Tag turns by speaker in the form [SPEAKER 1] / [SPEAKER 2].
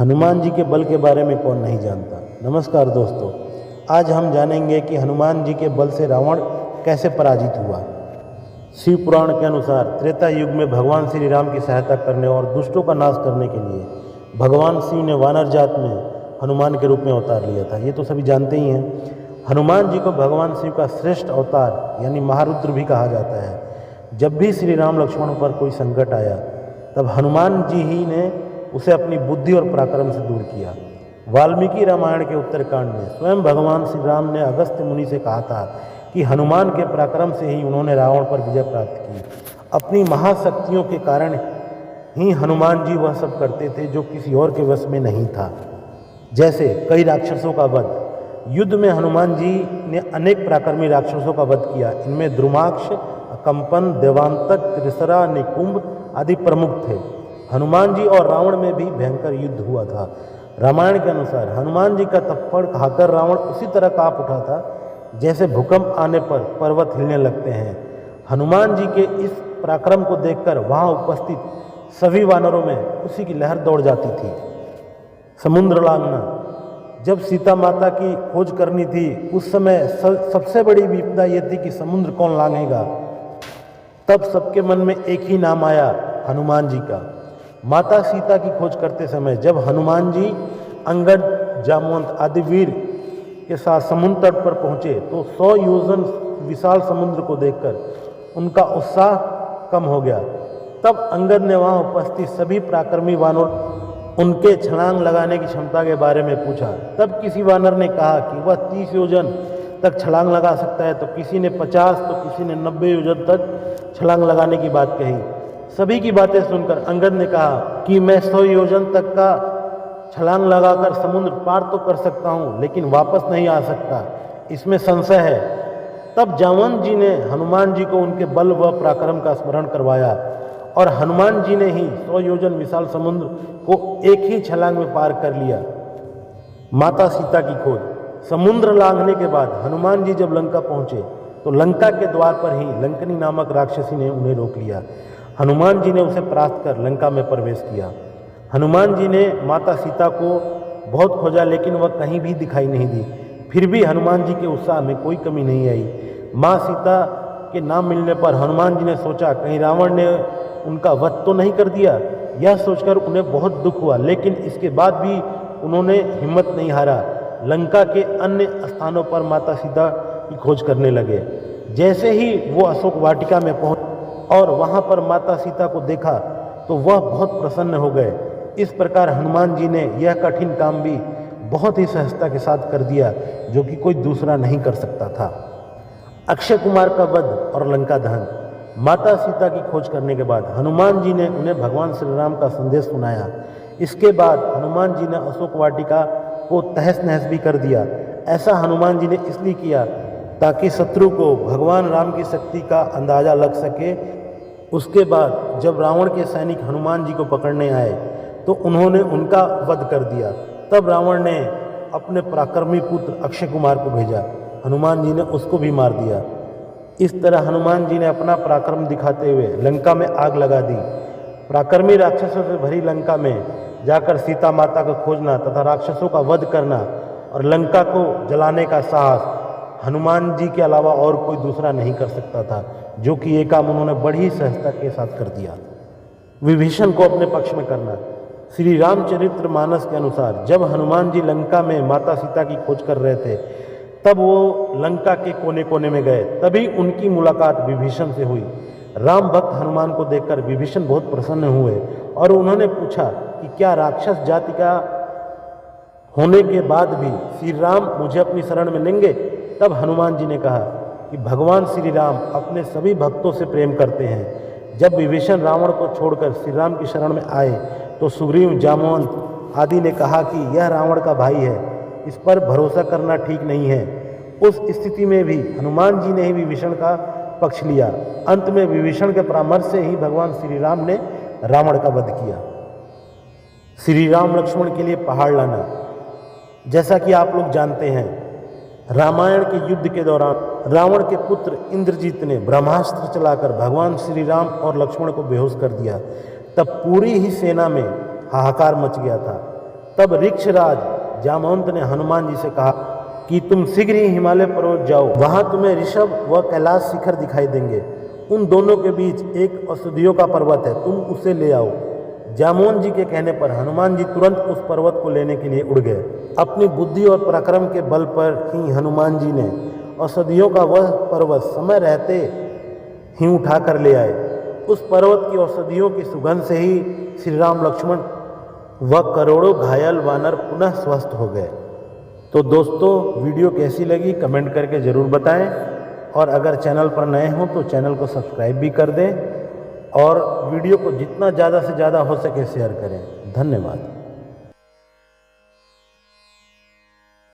[SPEAKER 1] हनुमान जी के बल के बारे में कौन नहीं जानता। नमस्कार दोस्तों, आज हम जानेंगे कि हनुमान जी के बल से रावण कैसे पराजित हुआ। शिव पुराण के अनुसार त्रेता युग में भगवान श्री राम की सहायता करने और दुष्टों का नाश करने के लिए भगवान शिव ने वानर जात में हनुमान के रूप में अवतार लिया था। ये तो सभी जानते ही हैं। हनुमान जी को भगवान शिव का श्रेष्ठ अवतार यानी महारुद्र भी कहा जाता है। जब भी श्री राम लक्ष्मण पर कोई संकट आया तब हनुमान जी ही ने उसे अपनी बुद्धि और पराक्रम से दूर किया। वाल्मीकि रामायण के उत्तरकांड में स्वयं भगवान श्री राम ने अगस्त्य मुनि से कहा था कि हनुमान के पराक्रम से ही उन्होंने रावण पर विजय प्राप्त की। अपनी महाशक्तियों के कारण ही हनुमान जी वह सब करते थे जो किसी और के वश में नहीं था। जैसे कई राक्षसों का वध। युद्ध में हनुमान जी ने अनेक पराक्रमी राक्षसों का वध किया। इनमें द्रुमाक्ष, कंपन, देवांतक, त्रिसरा, निकुंभ आदि प्रमुख थे। हनुमान जी और रावण में भी भयंकर युद्ध हुआ था। रामायण के अनुसार हनुमान जी का थप्पड़ खाकर रावण उसी तरह कांप उठा था जैसे भूकंप आने पर पर्वत हिलने लगते हैं। हनुमान जी के इस पराक्रम को देखकर वहां उपस्थित सभी वानरों में खुशी की लहर दौड़ जाती थी। समुद्र लांघना। जब सीता माता की खोज करनी थी उस समय सबसे बड़ी विपदा यह थी कि समुद्र कौन लांघेगा। तब सबके मन में एक ही नाम आया, हनुमान जी का। माता सीता की खोज करते समय जब हनुमान जी अंगद, जामवंत आदि वीर के साथ समुद्र तट पर पहुंचे तो 100 योजन विशाल समुद्र को देखकर उनका उत्साह कम हो गया। तब अंगद ने वहां उपस्थित सभी पराक्रमी वानर उनके छलांग लगाने की क्षमता के बारे में पूछा। तब किसी वानर ने कहा कि वह 30 योजन तक छलांग लगा सकता है, तो किसी ने 50 तो किसी ने 90 योजन तक छलांग लगाने की बात कही। सभी की बातें सुनकर अंगद ने कहा कि मैं 100 योजन तक का छलांग लगाकर समुद्र पार तो कर सकता हूँ, लेकिन वापस नहीं आ सकता, इसमें संशय है। तब जामवंत जी ने हनुमान जी को उनके बल व पराक्रम का स्मरण करवाया और हनुमान जी ने ही 100 योजन विशाल समुद्र को एक ही छलांग में पार कर लिया। माता सीता की खोज। समुद्र लांघने के बाद हनुमान जी जब लंका पहुंचे तो लंका के द्वार पर ही लंकनी नामक राक्षसी ने उन्हें रोक लिया। हनुमान जी ने उसे परास्त कर लंका में प्रवेश किया। हनुमान जी ने माता सीता को बहुत खोजा लेकिन वह कहीं भी दिखाई नहीं दी। फिर भी हनुमान जी के उत्साह में कोई कमी नहीं आई। माँ सीता के नाम मिलने पर हनुमान जी ने सोचा कहीं रावण ने उनका वध तो नहीं कर दिया। यह सोचकर उन्हें बहुत दुख हुआ, लेकिन इसके बाद भी उन्होंने हिम्मत नहीं हारा। लंका के अन्य स्थानों पर माता सीता की खोज करने लगे। जैसे ही वो अशोक वाटिका में पहुंचे और वहां पर माता सीता को देखा तो वह बहुत प्रसन्न हो गए। इस प्रकार हनुमान जी ने यह कठिन काम भी बहुत ही सहजता के साथ कर दिया जो कि कोई दूसरा नहीं कर सकता था। अक्षय कुमार का वध और लंका दहन। माता सीता की खोज करने के बाद हनुमान जी ने उन्हें भगवान श्री राम का संदेश सुनाया। इसके बाद हनुमान जी ने अशोक वाटिका को तहस नहस भी कर दिया। ऐसा हनुमान जी ने इसलिए किया ताकि शत्रु को भगवान राम की शक्ति का अंदाजा लग सके। उसके बाद जब रावण के सैनिक हनुमान जी को पकड़ने आए तो उन्होंने उनका वध कर दिया। तब रावण ने अपने पराक्रमी पुत्र अक्षय कुमार को भेजा। हनुमान जी ने उसको भी मार दिया। इस तरह हनुमान जी ने अपना पराक्रम दिखाते हुए लंका में आग लगा दी। पराक्रमी राक्षसों से भरी लंका में जाकर सीता माता को खोजना तथा राक्षसों का वध करना और लंका को जलाने का साहस हनुमान जी के अलावा और कोई दूसरा नहीं कर सकता था, जो कि ये काम उन्होंने बड़ी सहजता के साथ कर दिया। विभीषण को अपने पक्ष में करना। श्री रामचरितमानस के अनुसार जब हनुमान जी लंका में माता सीता की खोज कर रहे थे तब वो लंका के कोने कोने में गए। तभी उनकी मुलाकात विभीषण से हुई। राम भक्त हनुमान को देखकर विभीषण बहुत प्रसन्न हुए और उन्होंने पूछा कि क्या राक्षस जाति का होने के बाद भी श्री राम मुझे अपनी शरण में लेंगे। तब हनुमान जी ने कहा कि भगवान श्री राम अपने सभी भक्तों से प्रेम करते हैं। जब विभीषण रावण को छोड़कर श्री राम की शरण में आए तो सुग्रीव, जामवंत आदि ने कहा कि यह रावण का भाई है, इस पर भरोसा करना ठीक नहीं है। उस स्थिति में भी हनुमान जी ने ही विभीषण का पक्ष लिया। अंत में विभीषण के परामर्श से ही भगवान श्री राम ने रावण का वध किया। श्री राम लक्ष्मण के लिए पहाड़ लाना। जैसा कि आप लोग जानते हैं, रामायण के युद्ध के दौरान रावण के पुत्र इंद्रजीत ने ब्रह्मास्त्र चलाकर भगवान श्री राम और लक्ष्मण को बेहोश कर दिया। तब पूरी ही सेना में हाहाकार मच गया था। तब ऋक्षराज जामवंत ने हनुमान जी से कहा कि तुम शीघ्र ही हिमालय पर्वत जाओ, वहां तुम्हें ऋषभ व कैलाश शिखर दिखाई देंगे। उन दोनों के बीच एक औषधियों का पर्वत है, तुम उसे ले आओ। जामवंत जी के कहने पर हनुमान जी तुरंत उस पर्वत को लेने के लिए उड़ गए। अपनी बुद्धि और पराक्रम के बल पर ही हनुमान जी ने औषधियों का वह पर्वत समय रहते ही उठा कर ले आए। उस पर्वत की औषधियों की सुगंध से ही श्री राम, लक्ष्मण व करोड़ों घायल वानर पुनः स्वस्थ हो गए। तो दोस्तों, वीडियो कैसी लगी कमेंट करके ज़रूर बताएं, और अगर चैनल पर नए हों तो चैनल को सब्सक्राइब भी कर दें, और वीडियो को जितना ज़्यादा से ज़्यादा हो सके शेयर करें। धन्यवाद।